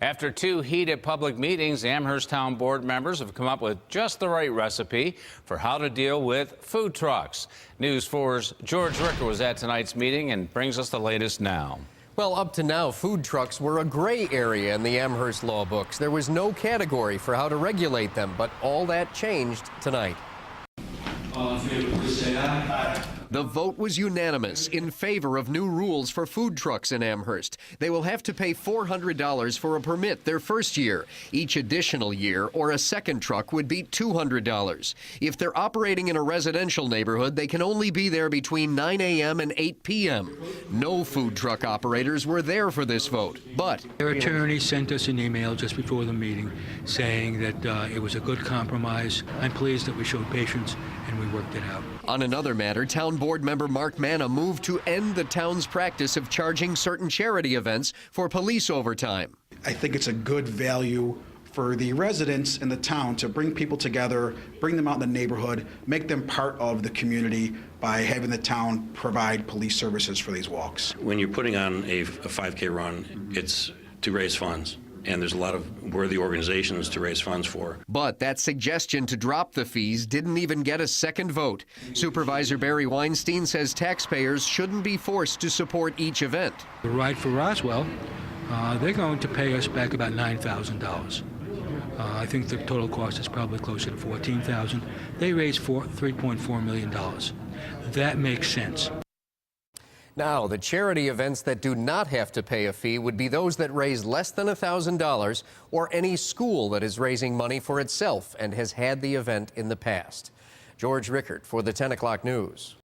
After 2 heated public meetings, Amherst Town Board members have come up with just the right recipe for how to deal with food trucks. News 4's George Ricker was at tonight's meeting and brings us the latest now. Well, up to now, food trucks were a gray area in the Amherst law books. There was no category for how to regulate them, but all that changed tonight. All in favor, please say aye. The vote was unanimous in favor of new rules for food trucks in Amherst. They will have to pay $400 for a permit their first year. Each additional year or a second truck would be $200. If they're operating in a residential neighborhood, they can only be there between 9 a.m. and 8 p.m. No food truck operators were there for this vote, but their attorney sent us an email just before the meeting saying that it was a good compromise. I'm pleased that we showed patience and we worked it out. On another matter, Town Board member Mark Manna moved to end the town's practice of charging certain charity events for police overtime. I think it's a good value for the residents in the town to bring people together, bring them out in the neighborhood, make them part of the community by having the town provide police services for these walks. When you're putting on a 5K run, it's to raise funds. And there's a lot of worthy organizations to raise funds for. But that suggestion to drop the fees didn't even get a second vote. Supervisor Barry Weinstein says taxpayers shouldn't be forced to support each event. The ride for Roswell, they're going to pay us back about $9,000. I think the total cost is probably closer to $14,000. They raised $3.4 million. That makes sense. Now, the charity events that do not have to pay a fee would be those that raise less than $1,000 or any school that is raising money for itself and has had the event in the past. George Rickert for the 10 o'clock news.